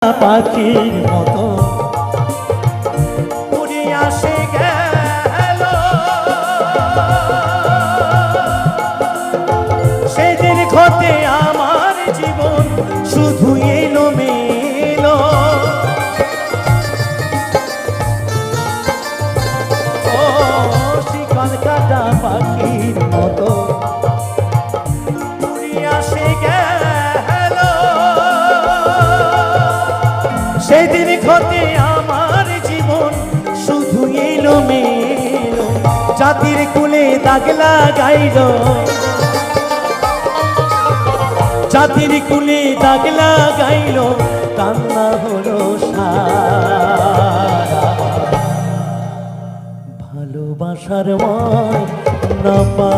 পাখির মতো উড়ে আসে গেল সেদিন ঘটে আমার জীবন শুধু এলো মেলো ও শিকল কাটা পাখির মতো উড়ে আসে গেল সেদিন ঘটে আমার জীবন শুধু এলো মেলো জাতির কুলে দাগ লাগাইল জাতির কুলে দাগ লাগাইল কান্না হলো সারা ভালোবাসার ময় না পা